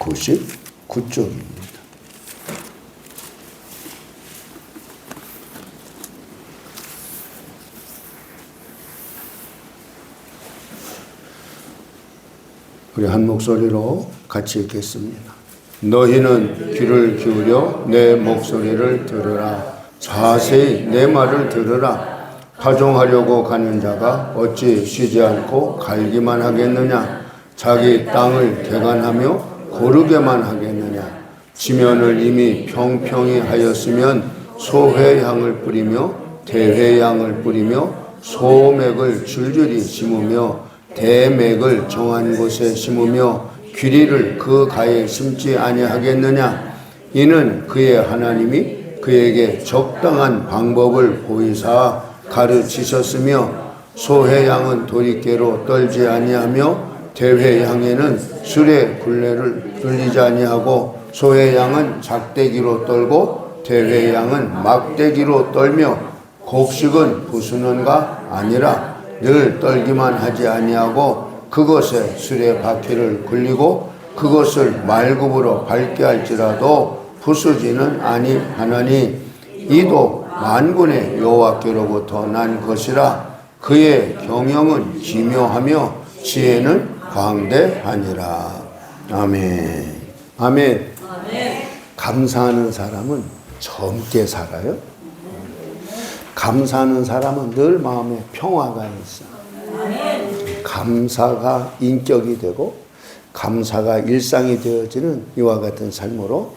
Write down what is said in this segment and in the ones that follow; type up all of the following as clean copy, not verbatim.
99쪽입니다. 우리 한 목소리로 같이 읽겠습니다. 너희는 귀를 기울여 내 목소리를 들으라. 자세히 내 말을 들으라. 파종하려고 가는 자가 어찌 쉬지 않고 갈기만 하겠느냐. 자기 땅을 개간하며 고르게만 하겠느냐. 지면을 이미 평평히 하였으면 소회향을 뿌리며 대회향을 뿌리며 소맥을 줄줄이 심으며 대맥을 정한 곳에 심으며 귀리를 그 가에 심지 아니하겠느냐. 이는 그의 하나님이 그에게 적당한 방법을 보이사 가르치셨으며 소회양은 도리깨로 떨지 아니하며 대회양에는 술의 굴레를 돌리지 아니하고 소회양은 작대기로 떨고 대회양은 막대기로 떨며 곡식은 부수는가 아니라 늘 떨기만 하지 아니하고 그것에 술의 바퀴를 굴리고 그것을 말굽으로 밟게 할지라도 부수지는 아니하나니 이도 만군의 여호와께로부터 난 것이라. 그의 경영은 기묘하며 지혜는 광대하니라. 아멘. 아멘. 감사하는 사람은 젊게 살아요. 감사하는 사람은 늘 마음에 평화가 있어. 감사가 인격이 되고 감사가 일상이 되어지는 이와 같은 삶으로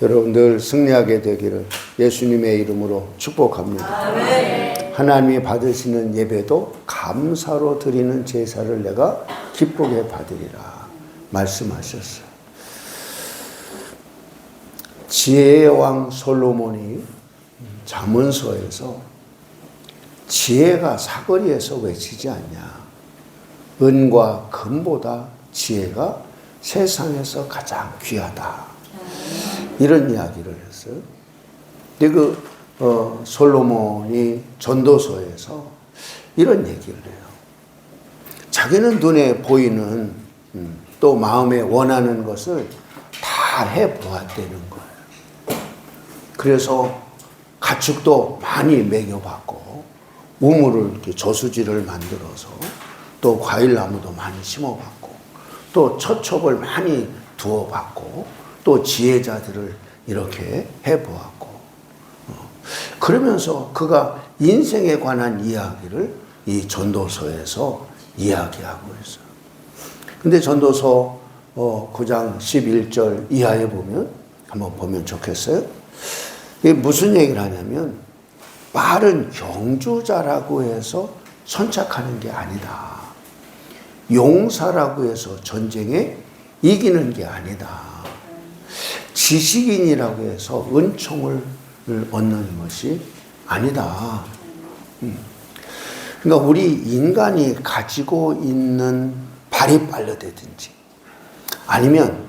여러분 늘 승리하게 되기를 예수님의 이름으로 축복합니다. 하나님이 받으시는 예배도 감사로 드리는 제사를 내가 기쁘게 받으리라 말씀하셨어요. 지혜의 왕 솔로몬이 잠언서에서 지혜가 사거리에서 외치지 않냐. 은과 금보다 지혜가 세상에서 가장 귀하다. 이런 이야기를 했어요. 근데 솔로몬이 전도서에서 이런 얘기를 해요. 자기는 눈에 보이는 또 마음에 원하는 것을 다 해보았다는 거예요. 그래서 가축도 많이 먹여봤고 우물을 이렇게 저수지를 만들어서 또 과일나무도 많이 심어봤고 또 처첩을 많이 두어봤고 또 지혜자들을 이렇게 해보았고 그러면서 그가 인생에 관한 이야기를 이 전도서에서 이야기하고 있어요. 근데 전도서 9장 11절 이하에 보면 한번 보면 좋겠어요. 이게 무슨 얘기를 하냐면 빠른 경주자라고 해서 선착하는 게 아니다. 용사라고 해서 전쟁에 이기는 게 아니다. 지식인이라고 해서 은총을 얻는 것이 아니다. 그러니까 우리 인간이 가지고 있는 발이 빠르다든지 아니면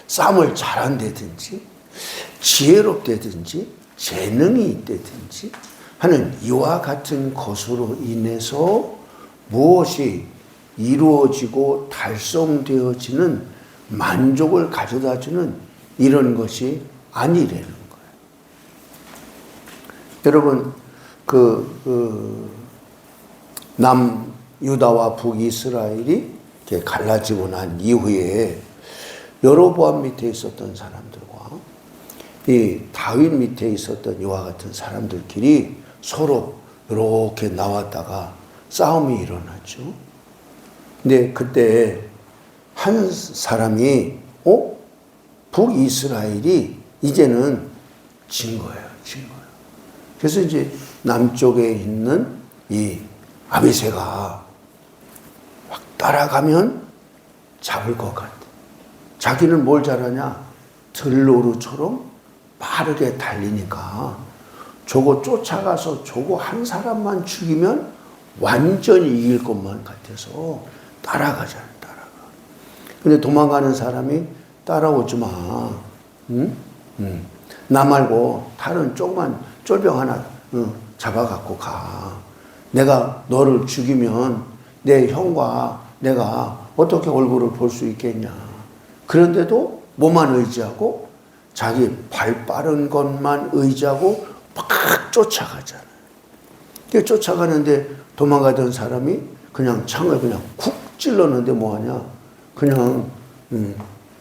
싸움을 잘한다든지 지혜롭다든지 재능이 있다든지 하는 이와 같은 것으로 인해서 무엇이 이루어지고 달성되어지는 만족을 가져다주는 이런 것이 아니라는 거예요. 여러분 남유다와 북이스라엘이 이렇게 갈라지고 난 이후에 여로보암 밑에 있었던 사람들과 이 다윗 밑에 있었던 이와 같은 사람들끼리 서로 이렇게 나왔다가 싸움이 일어났죠. 근데 그때 한 사람이 북이스라엘이 이제는 진 거예요. 그래서 이제 남쪽에 있는 이 아비새가 막 따라가면 잡을 것 같아. 자기는 뭘 잘하냐? 들노루처럼 빠르게 달리니까 저거 쫓아가서 저거 한 사람만 죽이면 완전히 이길 것만 같아서 따라가잖아. 근데 도망가는 사람이 따라오지 마. 나 말고 다른 조그만 쫄병 하나 잡아갖고 가. 내가 너를 죽이면 내 형과 내가 어떻게 얼굴을 볼 수 있겠냐. 그런데도 뭐만 의지하고? 자기 발 빠른 것만 의지하고 막 쫓아가잖아요. 쫓아가는데 도망가던 사람이 그냥 창을 그냥 쿡 찔렀는데 뭐하냐? 그냥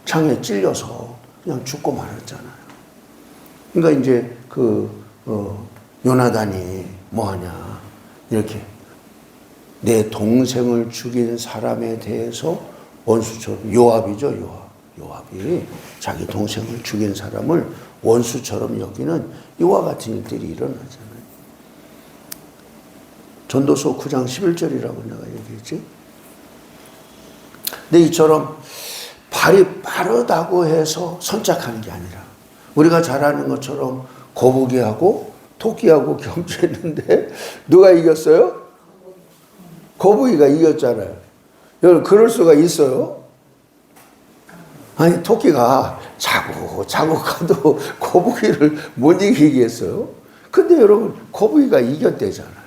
창에 찔려서 그냥 죽고 말았잖아요. 그러니까 이제 요나단이 뭐하냐? 이렇게 내 동생을 죽인 사람에 대해서 원수처럼, 요압이죠, 요압이 자기 동생을 죽인 사람을 원수처럼 여기는 이와 같은 일들이 일어나잖아요. 전도서 9장 11절이라고 내가 얘기했지. 근데 이처럼 발이 빠르다고 해서 선착하는 게 아니라 우리가 잘 아는 것처럼 거북이하고 토끼하고 경주했는데 누가 이겼어요? 거북이가 이겼잖아요. 여러분 그럴 수가 있어요? 아니 토끼가 자고 가도 거북이를 못 이기겠어요? 근데 여러분 거북이가 이겼대잖아요.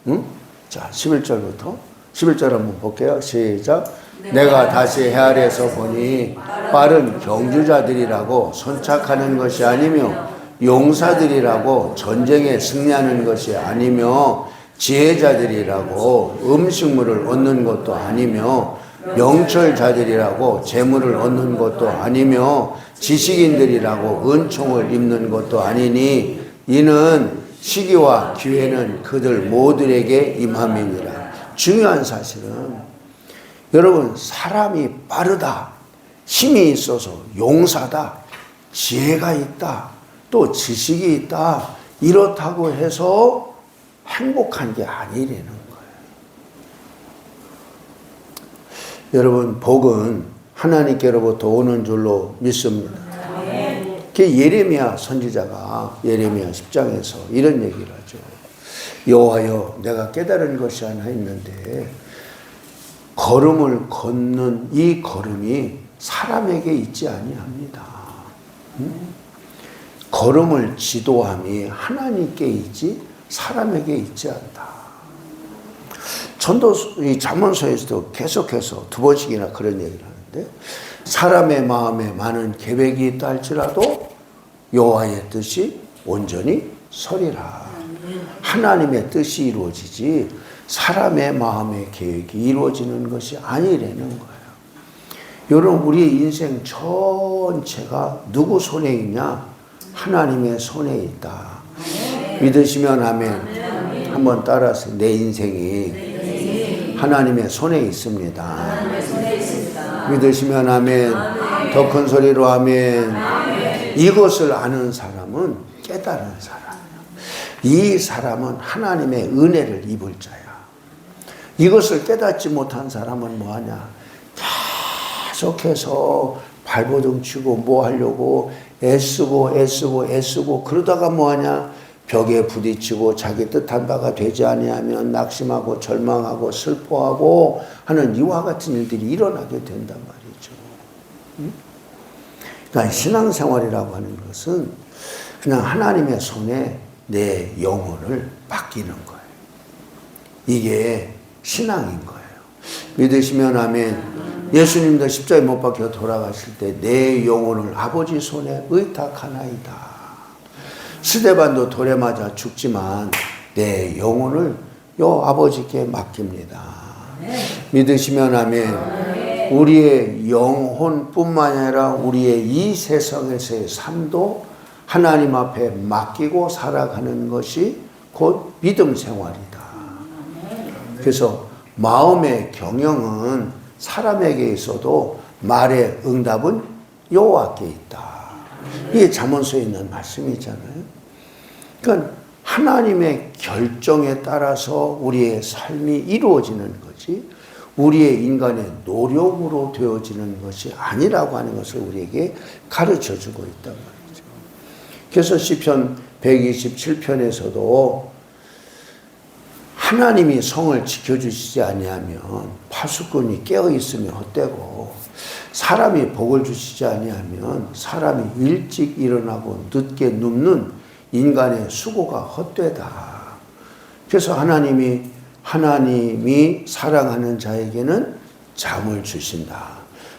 응? 자 11절 한번 볼게요. 시작. 내가 다시 헤아려서 보니 빠른 경주자들이라고 선착하는 것이 아니며 용사들이라고 전쟁에 승리하는 것이 아니며 지혜자들이라고 음식물을 얻는 것도 아니며 명철자들이라고 재물을 얻는 것도 아니며 지식인들이라고 은총을 입는 것도 아니니 이는 시기와 기회는 그들 모두에게 임함이니라. 중요한 사실은 여러분 사람이 빠르다, 힘이 있어서 용사다, 지혜가 있다, 또 지식이 있다 이렇다고 해서 행복한 게 아니라는 거예요. 여러분 복은 하나님께로부터 오는 줄로 믿습니다. 예레미야 선지자가 예레미야 10장에서 이런 얘기를 하죠. 여호와여 내가 깨달은 것이 하나 있는데 걸음을 걷는 이 걸음이 사람에게 있지 아니합니다. 걸음을 지도함이 하나님께 있지 사람에게 있지 않다. 이 잠언서에서도 계속해서 두 번씩이나 그런 얘기를 하는데 사람의 마음에 많은 계획이 있다 할지라도 여호와의 뜻이 온전히 서리라. 하나님의 뜻이 이루어지지 사람의 마음의 계획이 이루어지는 것이 아니라는 거예요. 여러분 우리의 인생 전체가 누구 손에 있냐? 하나님의 손에 있다. 믿으시면 아멘. 한번 따라서 내 인생이 하나님의 손에 있습니다. 믿으시면 아멘. 더 큰 소리로 아멘. 이것을 아는 사람은 깨달은 사람이에요. 이 사람은 하나님의 은혜를 입을 자야. 이것을 깨닫지 못한 사람은 뭐하냐? 계속해서 발버둥 치고 뭐 하려고 애쓰고 그러다가 뭐하냐? 벽에 부딪히고 자기 뜻한 바가 되지 아니하면 낙심하고 절망하고 슬퍼하고 하는 이와 같은 일들이 일어나게 된단 말이죠. 그러니까 신앙생활이라고 하는 것은 그냥 하나님의 손에 내 영혼을 맡기는 거예요. 이게 신앙인 거예요. 믿으시면 아멘. 예수님도 십자가에 못 박혀 돌아가실 때 내 영혼을 아버지 손에 의탁하나이다. 스데반도 돌에 맞아 죽지만 내 영혼을 요 아버지께 맡깁니다. 믿으시면 아멘. 우리의 영혼뿐만 아니라 우리의 이 세상에서의 삶도 하나님 앞에 맡기고 살아가는 것이 곧 믿음 생활이다. 그래서 마음의 경영은 사람에게 있어도 말의 응답은 여호와께 있다. 이게 잠언서에 있는 말씀이잖아요. 그러니까 하나님의 결정에 따라서 우리의 삶이 이루어지는 거지 우리의 인간의 노력으로 되어지는 것이 아니라고 하는 것을 우리에게 가르쳐주고 있단 말이죠. 그래서 시편 127편에서도 하나님이 성을 지켜주시지 아니하면 파수꾼이 깨어있으면 헛되고 사람이 복을 주시지 아니하면 사람이 일찍 일어나고 늦게 눕는 인간의 수고가 헛되다. 그래서 하나님이 사랑하는 자에게는 잠을 주신다.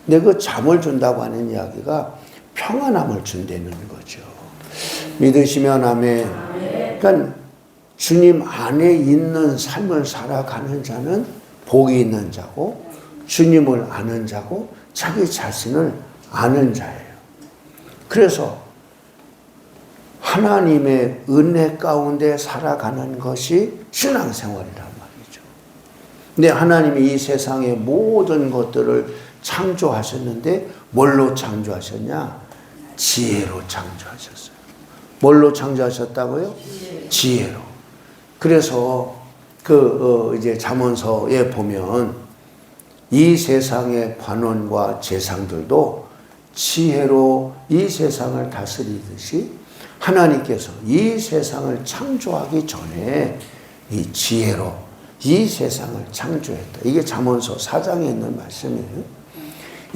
근데 그 잠을 준다고 하는 이야기가 평안함을 준다는 거죠. 믿으시면 아멘. 그러니까 주님 안에 있는 삶을 살아가는 자는 복이 있는 자고 주님을 아는 자고 자기 자신을 아는 자예요. 그래서 하나님의 은혜 가운데 살아가는 것이 신앙생활이란 말이죠. 근데 하나님이 이 세상의 모든 것들을 창조하셨는데 뭘로 창조하셨냐? 지혜로 창조하셨어요. 뭘로 창조하셨다고요? 지혜로. 그래서 이제 잠언서에 보면 이 세상의 관원과 재상들도 지혜로 이 세상을 다스리듯이 하나님께서 이 세상을 창조하기 전에 이 지혜로 이 세상을 창조했다. 이게 잠언서 4장에 있는 말씀이에요.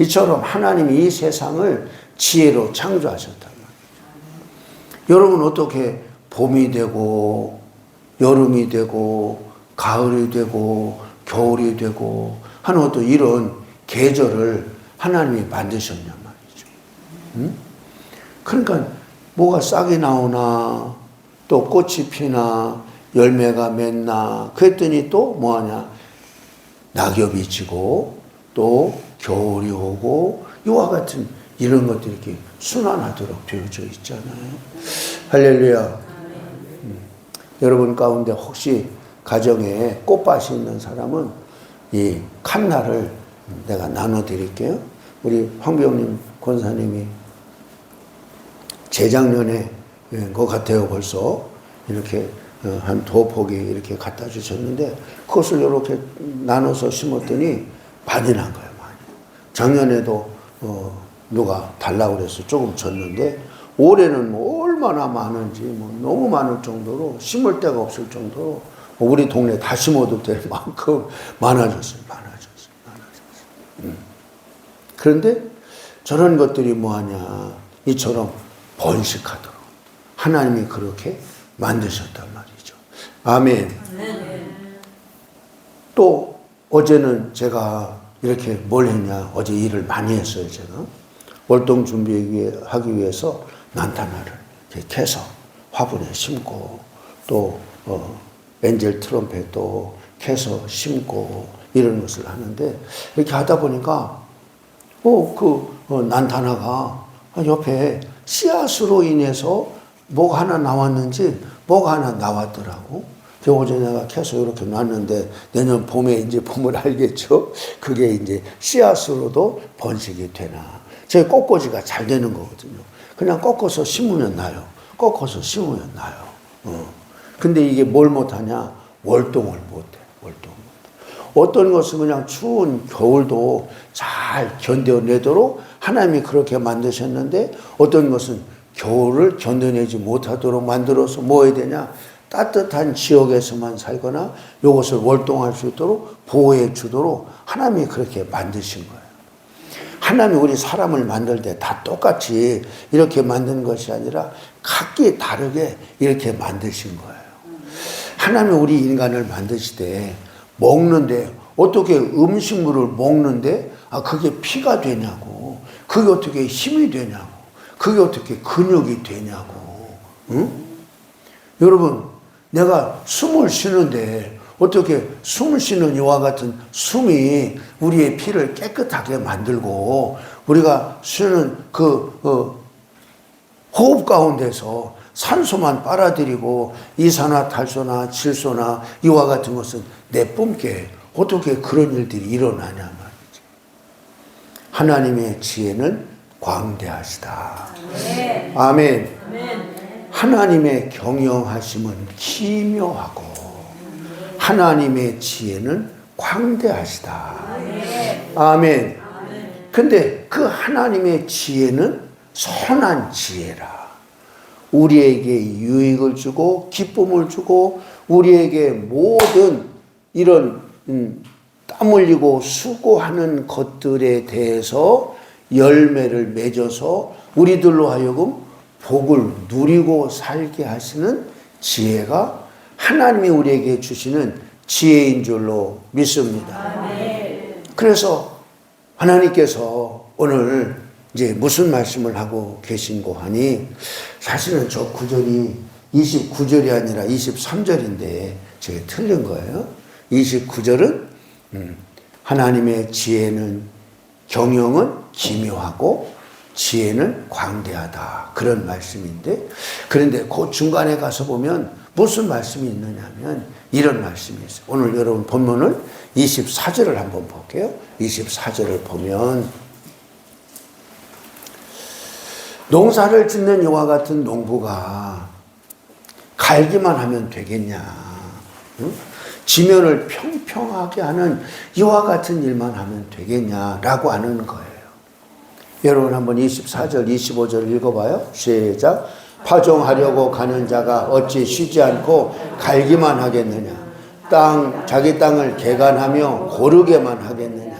이처럼 하나님이 이 세상을 지혜로 창조하셨단 말이에요. 여러분 어떻게 봄이 되고 여름이 되고 가을이 되고 겨울이 되고 하는 어떤 이런 계절을 하나님이 만드셨냔 말이죠. 응? 그러니까 뭐가 싹이 나오나 또 꽃이 피나 열매가 맺나 그랬더니 또 뭐하냐 낙엽이 지고 또 겨울이 오고 이와 같은 이런 것들이 이렇게 순환하도록 되어져 있잖아요. 할렐루야. 여러분 가운데 혹시 가정에 꽃밭이 있는 사람은 이 칸나를 내가 나눠드릴게요. 우리 황병님 권사님이 재작년에 것 같아요. 벌써 이렇게 한 2포기 이렇게 갖다 주셨는데 그것을 이렇게 나눠서 심었더니 많이 난 거예요. 많이. 작년에도 누가 달라고 그래서 조금 줬는데 올해는 뭐 얼마나 많은지 뭐 너무 많을 정도로 심을 데가 없을 정도로 우리 동네 다 심어도 될 만큼 많아졌어요. 그런데 저런 것들이 뭐하냐 이처럼 번식하도록 하나님이 그렇게 만드셨단 말이죠. 아멘. 또 어제는 제가 이렇게 뭘 했냐 어제 일을 많이 했어요. 제가 월동 준비하기 위해서 난타나를 이렇게 캐서 화분에 심고 또 엔젤 트럼펫도 캐서 심고 이런 것을 하는데 이렇게 하다 보니까 난타나가 옆에 씨앗으로 인해서 뭐가 하나 나왔는지 뭐가 하나 나왔더라고. 어제 내가 캐서 이렇게 놨는데 내년 봄에 이제 봄을 알겠죠. 그게 이제 씨앗으로도 번식이 되나. 제 꽃꽂이가 잘 되는 거거든요. 그냥 꺾어서 심으면 나요. 꺾어서 심으면 나요. 근데 이게 뭘 못하냐? 월동을 못해. 월동. 어떤 것은 그냥 추운 겨울도 잘 견뎌내도록 하나님이 그렇게 만드셨는데 어떤 것은 겨울을 견뎌내지 못하도록 만들어서 뭐 해야 되냐? 따뜻한 지역에서만 살거나 이것을 월동할 수 있도록 보호해 주도록 하나님이 그렇게 만드신 거예요. 하나님이 우리 사람을 만들 때 다 똑같이 이렇게 만든 것이 아니라 각기 다르게 이렇게 만드신 거예요. 하나님이 우리 인간을 만드실 때 먹는데 어떻게 음식물을 먹는데 그게 피가 되냐고 그게 어떻게 힘이 되냐고 그게 어떻게 근육이 되냐고 응? 여러분 내가 숨을 쉬는데 어떻게 숨을 쉬는 이와 같은 숨이 우리의 피를 깨끗하게 만들고 우리가 쉬는 호흡 가운데서 산소만 빨아들이고 이산화탄소나 질소나 이와 같은 것은 내뿜게 어떻게 그런 일들이 일어나냐 말이죠. 하나님의 지혜는 광대하시다. 아멘. 아멘. 아멘. 하나님의 경영하심은 기묘하고 하나님의 지혜는 광대하시다. 아멘. 근데 그 하나님의 지혜는 선한 지혜라. 우리에게 유익을 주고 기쁨을 주고 우리에게 모든 이런 땀 흘리고 수고하는 것들에 대해서 열매를 맺어서 우리들로 하여금 복을 누리고 살게 하시는 지혜가 하나님이 우리에게 주시는 지혜인 줄로 믿습니다. 그래서 하나님께서 오늘 이제 무슨 말씀을 하고 계신고 하니 사실은 저 구절이 29절이 아니라 23절인데 저게 틀린 거예요. 29절은 하나님의 지혜는 경영은 기묘하고 지혜는 광대하다 그런 말씀인데 그런데 그 중간에 가서 보면 무슨 말씀이 있느냐 하면 이런 말씀이 있어요. 오늘 여러분 본문을 24절을 한번 볼게요. 24절을 보면 농사를 짓는 이와 같은 농부가 갈기만 하면 되겠냐? 응? 지면을 평평하게 하는 이와 같은 일만 하면 되겠냐라고 하는 거예요. 여러분 한번 24절, 25절 읽어봐요. 시작. 파종하려고 가는 자가 어찌 쉬지 않고 갈기만 하겠느냐? 자기 땅을 개간하며 고르게만 하겠느냐?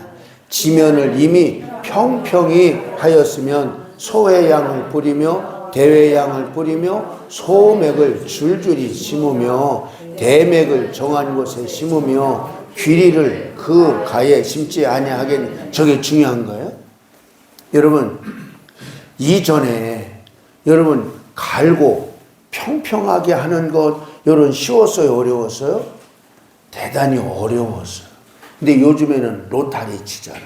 지면을 이미 평평히 하였으면 소의 양을 뿌리며 대의 양을 뿌리며 소맥을 줄줄이 심으며 대맥을 정한 곳에 심으며 귀리를 그 가에 심지 아니하겠느냐. 저게 중요한 거예요. 여러분 이전에 여러분 갈고 평평하게 하는 것 여러분 쉬웠어요? 어려웠어요? 대단히 어려웠어요. 근데 요즘에는 로타리 치잖아.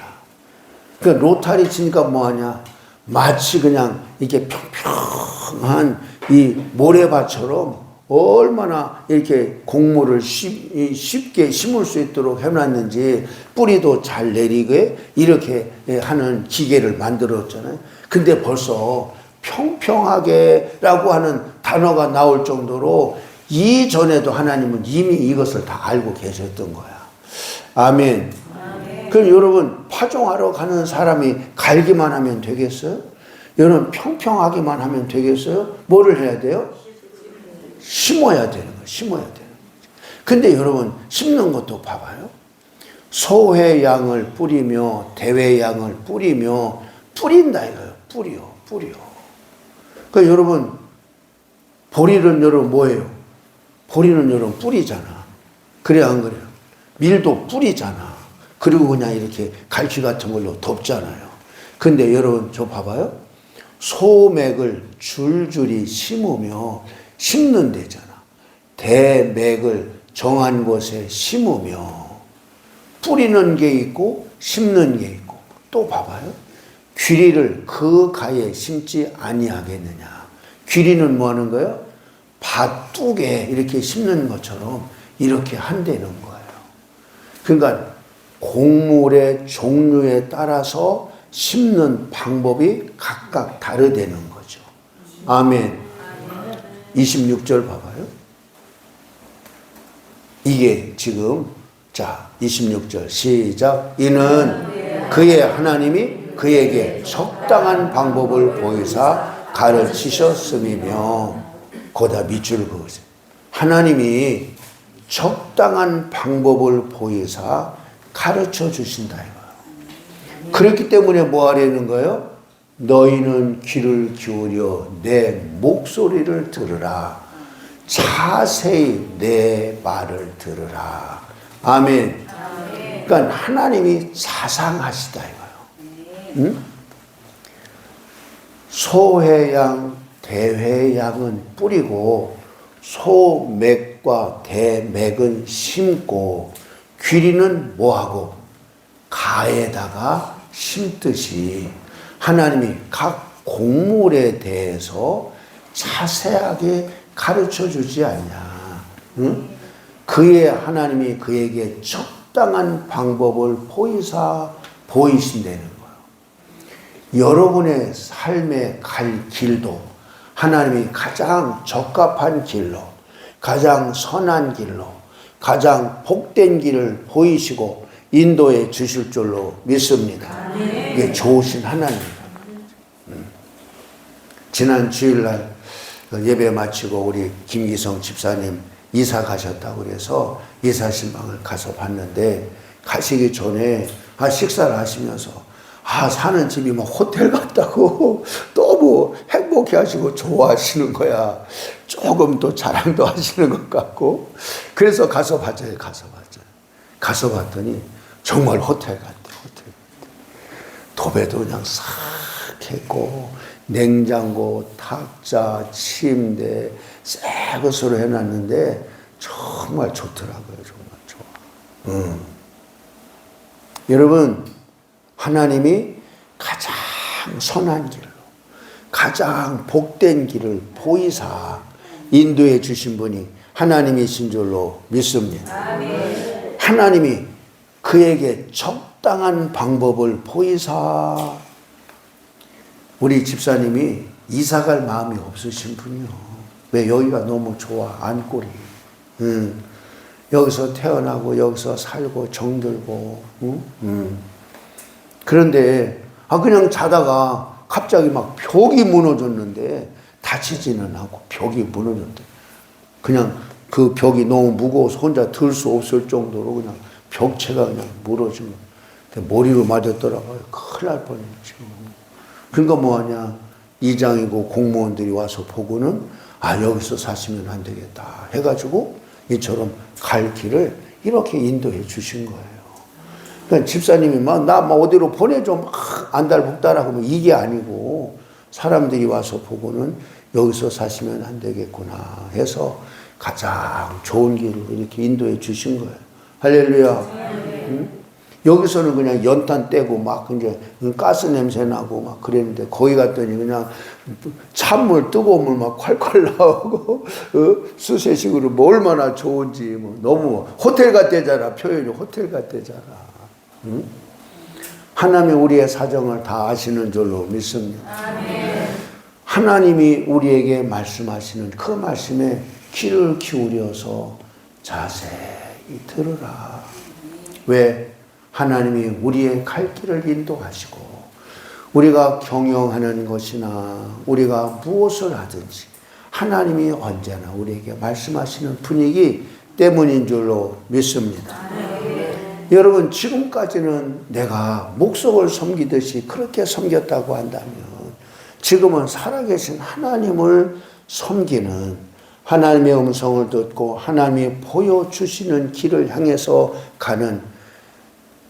그 로타리 치니까 뭐하냐? 마치 그냥 이렇게 평평한 이 모래밭처럼 얼마나 이렇게 곡물을 쉽게 심을 수 있도록 해놨는지 뿌리도 잘 내리게 이렇게 하는 기계를 만들었잖아요. 근데 벌써 평평하게라고 하는 단어가 나올 정도로 이전에도 하나님은 이미 이것을 다 알고 계셨던 거야. 아멘. 그럼 여러분 파종하러 가는 사람이 갈기만 하면 되겠어요? 여러분 평평하게만 하면 되겠어요? 뭐를 해야 돼요? 심어야 되는 거예요. 심어야 되는 거예요. 근데 여러분 심는 것도 봐봐요. 소의 양을 뿌리며 대의 양을 뿌리며 뿌린다 이거예요. 뿌려. 그러니까 여러분 보리는 여러분 뭐예요? 보리는 여러분 뿌리잖아. 그래 안 그래요? 밀도 뿌리잖아. 그리고 그냥 이렇게 갈퀴 같은 걸로 덮잖아요. 근데 여러분 저 봐봐요. 소맥을 줄줄이 심으며 심는 데잖아. 대맥을 정한 곳에 심으며 뿌리는 게 있고 심는 게 있고 또 봐봐요. 귀리를 그 가에 심지 아니하겠느냐. 귀리는 뭐 하는 거예요? 밭둑에 이렇게 심는 것처럼 이렇게 한다는 거예요. 그러니까 곡물의 종류에 따라서 심는 방법이 각각 다르다는 거죠. 아멘. 26절 봐봐요. 이게 지금 자 26절 시작. 이는 그의 하나님이 그에게 적당한 방법을 보이사 가르치셨음이며 거다 밑줄 그으세요. 하나님이 적당한 방법을 보이사 가르쳐 주신다 이거예요. 그렇기 때문에 뭐 하려는 거예요? 너희는 귀를 기울여 내 목소리를 들으라. 자세히 내 말을 들으라. 아멘. 그러니까 하나님이 자상하시다 이거예요. 응? 소회양, 대회양은 뿌리고 소맥과 대맥은 심고 귀리는 뭐하고 가에다가 심듯이 하나님이 각 곡물에 대해서 자세하게 가르쳐 주지 않냐. 응? 그의 하나님이 그에게 적당한 방법을 보이신다는 거예요. 여러분의 삶에 갈 길도 하나님이 가장 적합한 길로, 가장 선한 길로, 가장 복된 길을 보이시고 인도해 주실 줄로 믿습니다. 이게 좋으신 하나님입니다. 지난 주일날 예배 마치고 우리 김기성 집사님 이사 가셨다고 그래서 이사 신방을 가서 봤는데 가시기 전에 식사를 하시면서 사는 집이 막 호텔 같다고 너무 행복해 하시고 좋아하시는 거야. 조금 또 자랑도 하시는 것 같고. 그래서 가서 봤더니 정말 호텔 같아. 도배도 그냥 싹 했고 냉장고, 탁자, 침대 새 것으로 해놨는데 정말 좋더라고요. 정말 좋아. 여러분, 하나님이 가장 선한 길로, 가장 복된 길을 보이사 인도해 주신 분이 하나님이신 줄로 믿습니다. 아멘. 하나님이 그에게 적당한 방법을 보이사, 우리 집사님이 이사갈 마음이 없으신 분이요. 왜? 여기가 너무 좋아, 안골이. 여기서 태어나고 여기서 살고 정들고. 그런데 그냥 자다가 갑자기 막 벽이 무너졌는데 다치지는 않고 벽이 무너졌대. 그냥 그 벽이 너무 무거워서 혼자 들 수 없을 정도로 그냥 벽체가 그냥 무너지고 머리로 맞았더라고요. 큰일 날 뻔했죠. 그러니까 뭐하냐, 이장이고 공무원들이 와서 보고는 여기서 사시면 안 되겠다 해가지고 이처럼 갈 길을 이렇게 인도해 주신 거예요. 그러니까 집사님이 나 어디로 보내줘 막 안달복달하고 뭐 이게 아니고, 사람들이 와서 보고는 여기서 사시면 안 되겠구나 해서 가장 좋은 길을 이렇게 인도해 주신 거예요. 할렐루야. 여기서는 그냥 연탄 떼고 막 이제 가스 냄새 나고 막 그랬는데, 거기 갔더니 그냥 찬물, 뜨거운 물 막 콸콸 나오고 수세식으로 뭐 얼마나 좋은지, 뭐 너무 호텔 같대잖아. 표현이 호텔 같대잖아. 하나님이 우리의 사정을 다 아시는 줄로 믿습니다. 아멘. 하나님이 우리에게 말씀하시는 그 말씀에 귀를 기울여서 자세히 들으라. 왜? 하나님이 우리의 갈 길을 인도하시고, 우리가 경영하는 것이나 우리가 무엇을 하든지 하나님이 언제나 우리에게 말씀하시는 분위기 때문인 줄로 믿습니다. 여러분, 지금까지는 내가 목석을 섬기듯이 그렇게 섬겼다고 한다면, 지금은 살아계신 하나님을 섬기는, 하나님의 음성을 듣고 하나님이 보여주시는 길을 향해서 가는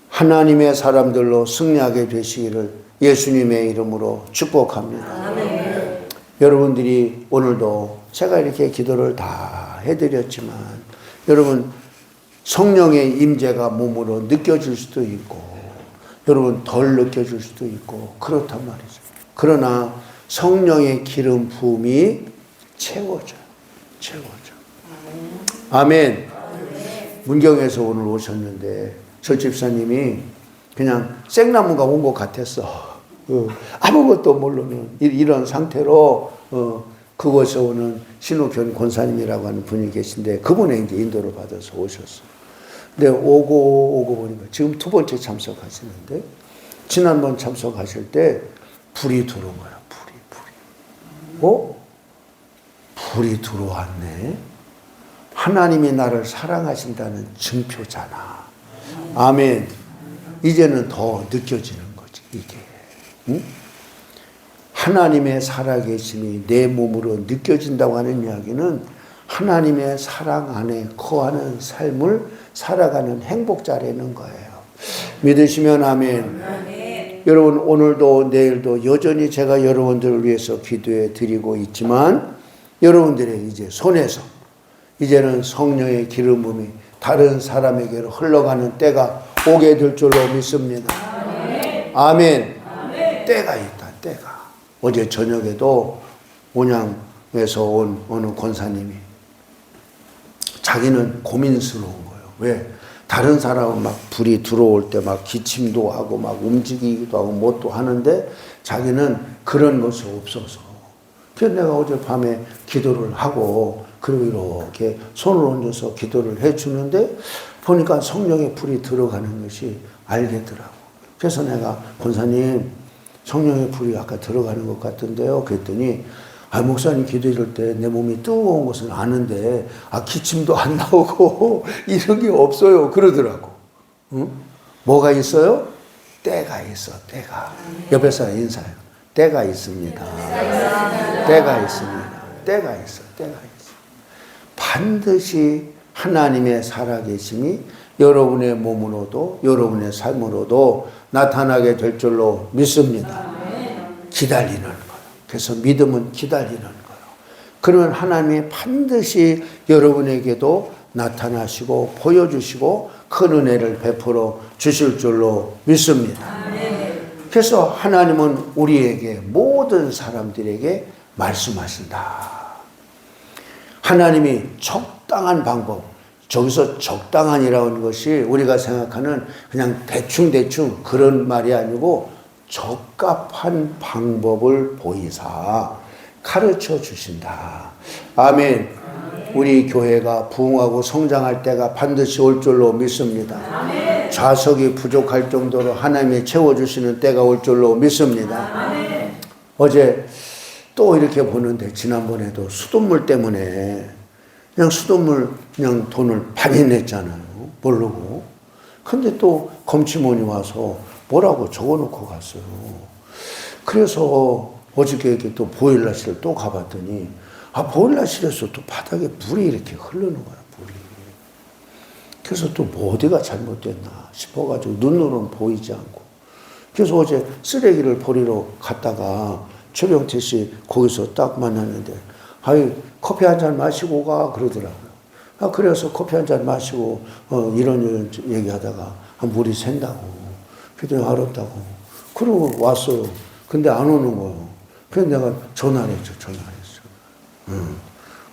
하나님의 사람들로 승리하게 되시기를 예수님의 이름으로 축복합니다. 아멘. 여러분들이 오늘도 제가 이렇게 기도를 다 해드렸지만, 여러분 성령의 임재가 몸으로 느껴질 수도 있고, 여러분 덜 느껴질 수도 있고 그렇단 말이죠. 그러나 성령의 기름 부음이 채워져요. 아멘. 문경에서 오늘 오셨는데 저 집사님이 그냥 생나무가 온 것 같았어. 아무것도 모르는 이런 상태로 그곳에 오는 신우견 권사님이라고 하는 분이 계신데, 그분의 이제 인도를 받아서 오셨어. 근데 오고 보니까 지금 두 번째 참석하시는데, 지난번 참석하실 때 불이 들어온 거야. 불이. 불이 들어왔네. 하나님이 나를 사랑하신다는 증표잖아. 아멘. 이제는 더 느껴지는 거지, 이게. 응? 하나님의 살아계심이 내 몸으로 느껴진다고 하는 이야기는 하나님의 사랑 안에 거하는 삶을 살아가는 행복자라는 거예요. 믿으시면 아멘. 아멘. 여러분, 오늘도 내일도 여전히 제가 여러분들을 위해서 기도해 드리고 있지만, 여러분들의 이제 손에서 이제는 성령의 기름 부음이 다른 사람에게로 흘러가는 때가 오게 될 줄로 믿습니다. 아멘. 아멘. 아멘. 때가 있다, 때가. 어제 저녁에도 온양에서 온 어느 권사님이 자기는 고민스러운 거예요. 왜? 다른 사람은 막 불이 들어올 때 막 기침도 하고 막 움직이기도 하고 뭣도 하는데, 자기는 그런 것이 없어서. 그래서 내가 어젯밤에 기도를 하고, 그리고 이렇게 손을 얹어서 기도를 해주는데, 보니까 성령의 불이 들어가는 것이 알겠더라고. 그래서 내가, 권사님, 성령의 불이 아까 들어가는 것 같은데요. 그랬더니, 목사님 기도할 때 내 몸이 뜨거운 것은 아는데, 기침도 안 나오고, 이런 게 없어요. 그러더라고. 응? 뭐가 있어요? 때가 있어, 때가. 옆에 사람 인사해요. 때가 있습니다. 때가 있습니다. 때가 있어, 때가 있어. 반드시 하나님의 살아계심이 여러분의 몸으로도 여러분의 삶으로도 나타나게 될 줄로 믿습니다. 기다리는 거예요. 그래서 믿음은 기다리는 거예요. 그러면 하나님이 반드시 여러분에게도 나타나시고 보여주시고 큰 은혜를 베풀어 주실 줄로 믿습니다. 그래서 하나님은 우리에게 모든 사람들에게 말씀하신다. 하나님이 적당한 방법, 저기서 적당한이라는 것이 우리가 생각하는 그냥 대충 그런 말이 아니고 적합한 방법을 보이사 가르쳐 주신다. 아멘. 우리 교회가 부흥하고 성장할 때가 반드시 올 줄로 믿습니다. 좌석이 부족할 정도로 하나님이 채워주시는 때가 올 줄로 믿습니다. 어제 또 이렇게 보는데 지난번에도 수돗물 때문에 그냥 수돗물 그냥 돈을 많이 냈잖아요. 모르고. 근데 또 검침원이 와서 뭐라고 적어놓고 갔어요. 그래서 어저께 이렇게 또 보일러실을 또 가봤더니 보일러실에서 또 바닥에 물이 이렇게 흐르는 거야, 물이. 그래서 또 뭐 어디가 잘못됐나 싶어가지고 눈으로는 보이지 않고. 그래서 어제 쓰레기를 버리러 갔다가 최병태 씨 거기서 딱 만났는데, 커피 한 잔 마시고 가, 그러더라고요. 그래서 커피 한 잔 마시고, 이런 얘기하다가, 물이 샌다고. 그랬더니 알았다고. 그러고 왔어요. 근데 안 오는 거예요. 그래서 내가 전화를 했죠,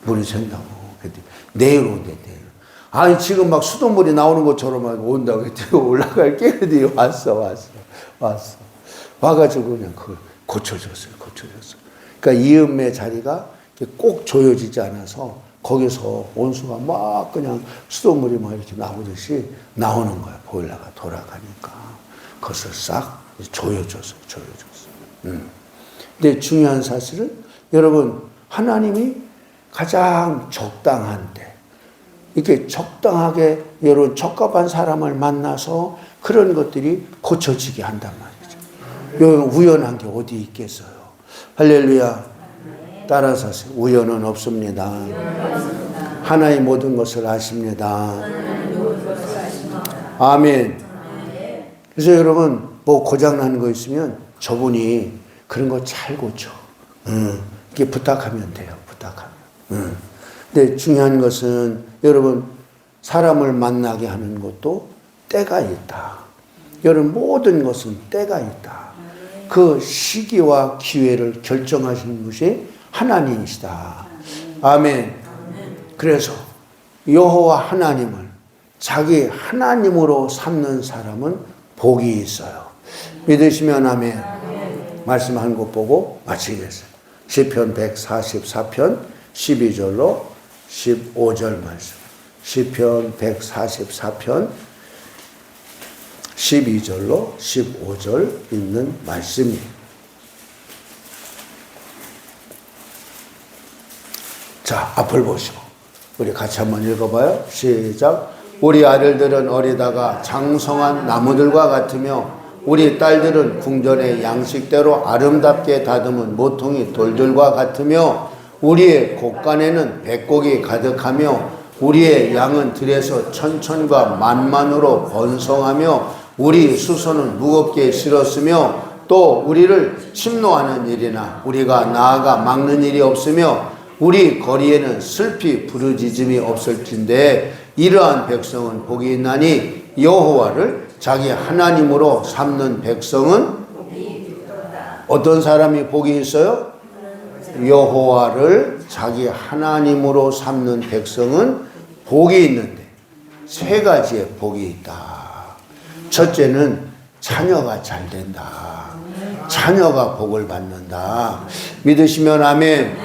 물이 샌다고. 그랬더니 내일 온대, 내일. 지금 막 수돗물이 나오는 것처럼 온다고 그랬더니 올라갈게. 그랬더니 왔어. 와가지고 그냥 그걸 고쳐줬어요. 그러니까 이음매 자리가 꼭 조여지지 않아서 거기서 온수가 막 그냥 수돗물이 막 이렇게 나오듯이 나오는 거야. 보일러가 돌아가니까. 그것을 싹 조여줬어요. 근데 중요한 사실은 여러분, 하나님이 가장 적당한 때, 이렇게 적당하게 여러분 적합한 사람을 만나서 그런 것들이 고쳐지게 한단 말이죠. 우연한 게 어디 있겠어요. 할렐루야. 따라서 하세요. 우연은 없습니다. 하나의 모든 것을 아십니다. 아멘. 그래서 여러분, 뭐 고장나는 거 있으면 저분이 그런 거 잘 고쳐. 이렇게 부탁하면 돼요. 근데 중요한 것은 여러분, 사람을 만나게 하는 것도 때가 있다. 여러분, 모든 것은 때가 있다. 그 시기와 기회를 결정하시는 것이 하나님이시다. 아멘. 그래서 여호와 하나님을 자기 하나님으로 삼는 사람은 복이 있어요. 믿으시면 아멘. 말씀한 것 보고 마치겠어요. 시편 144편 12절로 15절 말씀. 시편 144편 12절로 15절 있는 말씀이에요. 자, 앞을 보시고 우리 같이 한번 읽어봐요. 시작. 우리 아들들은 어리다가 장성한 나무들과 같으며 우리 딸들은 궁전의 양식대로 아름답게 다듬은 모퉁이 돌들과 같으며 우리의 곳간에는 백곡이 가득하며 우리의 양은 들에서 천천과 만만으로 번성하며 우리 수소는 무겁게 실었으며 또 우리를 침노하는 일이나 우리가 나아가 막는 일이 없으며 우리 거리에는 슬피 부르짖음이 없을진데 이러한 백성은 복이 있나니 여호와를 자기 하나님으로 삼는 백성은 어떤 사람이 복이 있어요? 여호와를 자기 하나님으로 삼는 백성은 복이 있는데 세 가지의 복이 있다. 첫째는 자녀가 잘 된다. 자녀가 복을 받는다. 믿으시면 아멘.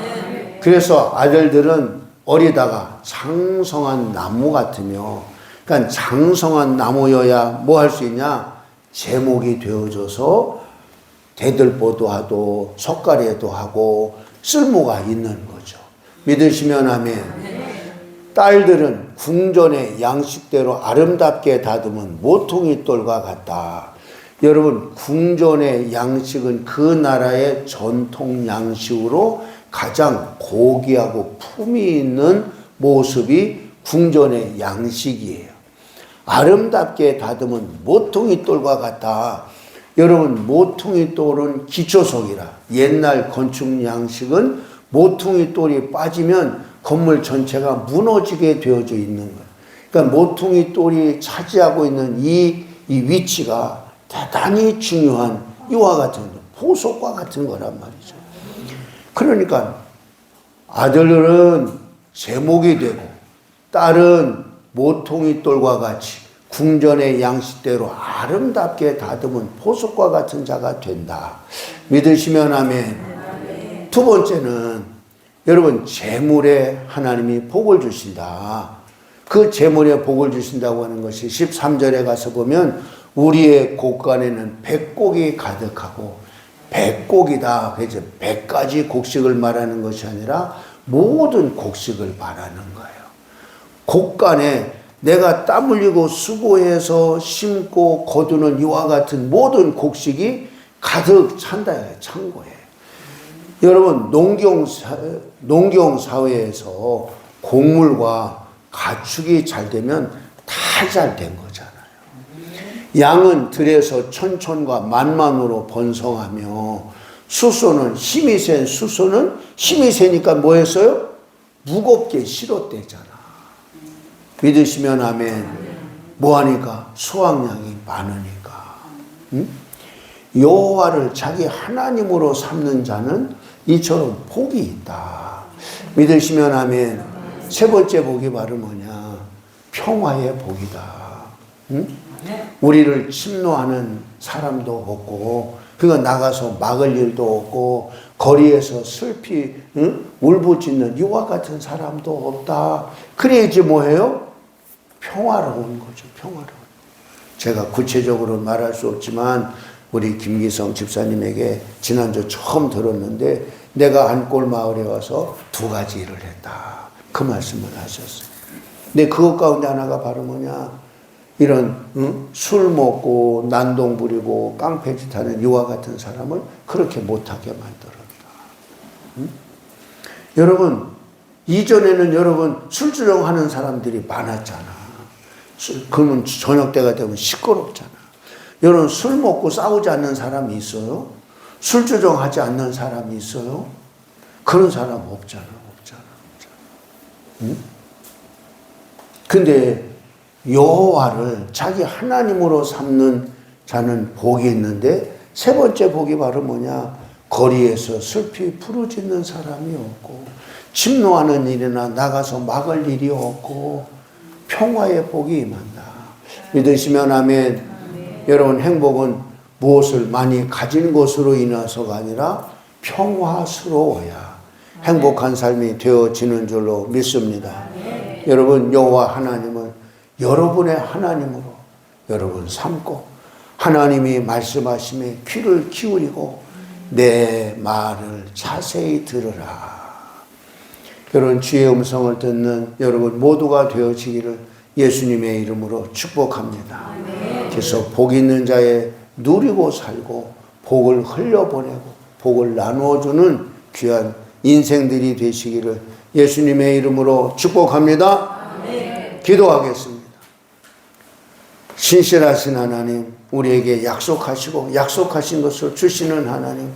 그래서 아들들은 어리다가 장성한 나무 같으며, 그러니까 장성한 나무여야 뭐 할 수 있냐? 제목이 되어줘서 대들보도 하고 석가래도 하고 쓸모가 있는 거죠. 믿으시면 아멘. 딸들은 궁전의 양식대로 아름답게 다듬은 모퉁이 돌과 같다. 여러분, 궁전의 양식은 그 나라의 전통 양식으로 가장 고귀하고 품위 있는 모습이 궁전의 양식이에요. 아름답게 다듬은 모퉁이 돌과 같다. 여러분, 모퉁이 돌은 기초석이라. 옛날 건축 양식은 모퉁이 돌이 빠지면 건물 전체가 무너지게 되어져 있는 거예요. 그러니까 모퉁이 돌이 차지하고 있는 이 위치가 대단히 중요한 이와 같은 보석과 같은 거란 말이죠. 그러니까 아들은 제목이 되고 딸은 모퉁이 돌과 같이 궁전의 양식대로 아름답게 다듬은 보석과 같은 자가 된다. 믿으시면 아멘. 두 번째는 여러분, 재물에 하나님이 복을 주신다. 그 재물에 복을 주신다고 하는 것이 13절에 가서 보면 우리의 곳간에는 백곡이 가득하고, 백곡이다. 그래서 100가지 곡식을 말하는 것이 아니라 모든 곡식을 말하는 거예요. 곳간에 내가 땀 흘리고 수고해서 심고 거두는 이와 같은 모든 곡식이 가득 찬다. 창고에. 여러분, 농경 사회에서 곡물과 가축이 잘 되면 다 잘 된 거잖아요. 양은 들에서 천천과 만만으로 번성하며, 수소는 힘이 센 수소는 힘이 세니까 뭐 했어요? 무겁게 실었대잖아. 믿으시면 아멘. 뭐하니까? 수확량이 많으니까. 응? 여호와를 자기 하나님으로 삼는 자는 이처럼 복이 있다. 믿으시면 아멘. 세 번째 복이 바로 뭐냐? 평화의 복이다. 응? 우리를 침노하는 사람도 없고, 그가 나가서 막을 일도 없고, 거리에서 슬피 울부짖는 이와 같은 사람도 없다. 그래야지 뭐예요? 평화로운 거죠. 평화로운. 제가 구체적으로 말할 수 없지만 우리 김기성 집사님에게 지난주 처음 들었는데, 내가 안골 마을에 와서 2가지 일을 했다. 그 말씀을 하셨어요. 근데 그것 가운데 하나가 바로 뭐냐? 이런 술 먹고 난동 부리고 깡패짓 하는 이와 같은 사람을 그렇게 못하게 만들었다. 여러분, 이전에는 여러분 술주정 하는 사람들이 많았잖아. 그러면 저녁 때가 되면 시끄럽잖아. 여러분, 술 먹고 싸우지 않는 사람이 있어요? 술주정하지 않는 사람이 있어요? 그런 사람 없잖아. 응? 근데 여호와를 자기 하나님으로 삼는 자는 복이 있는데, 세 번째 복이 바로 뭐냐? 거리에서 슬피 부르짖는 사람이 없고, 침노하는 일이나 나가서 막을 일이 없고, 평화의 복이 임한다. 믿으시면 아멘. 여러분, 행복은 무엇을 많이 가진 것으로 인해서가 아니라 평화스러워야 행복한 삶이 되어지는 줄로 믿습니다. 여러분, 여호와 하나님을 여러분의 하나님으로 여러분 삼고, 하나님이 말씀하심에 귀를 기울이고 내 말을 자세히 들으라. 여러분, 주의 음성을 듣는 여러분 모두가 되어지기를 예수님의 이름으로 축복합니다. 그래서 복 있는 자의 누리고 살고 복을 흘려보내고 복을 나누어주는 귀한 인생들이 되시기를 예수님의 이름으로 축복합니다. 기도하겠습니다. 신실하신 하나님, 우리에게 약속하시고 약속하신 것을 주시는 하나님,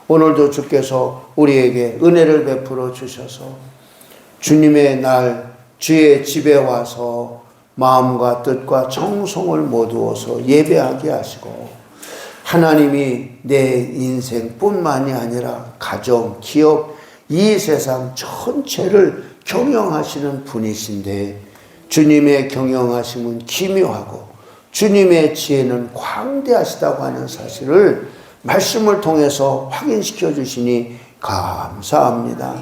오늘도 주께서 우리에게 은혜를 베풀어 주셔서 주님의 날 주의 집에 와서 마음과 뜻과 정성을 모두어서 예배하게 하시고, 하나님이 내 인생뿐만이 아니라 가정, 기업, 이 세상 전체를 경영하시는 분이신데, 주님의 경영하심은 기묘하고 주님의 지혜는 광대하시다고 하는 사실을 말씀을 통해서 확인시켜 주시니 감사합니다.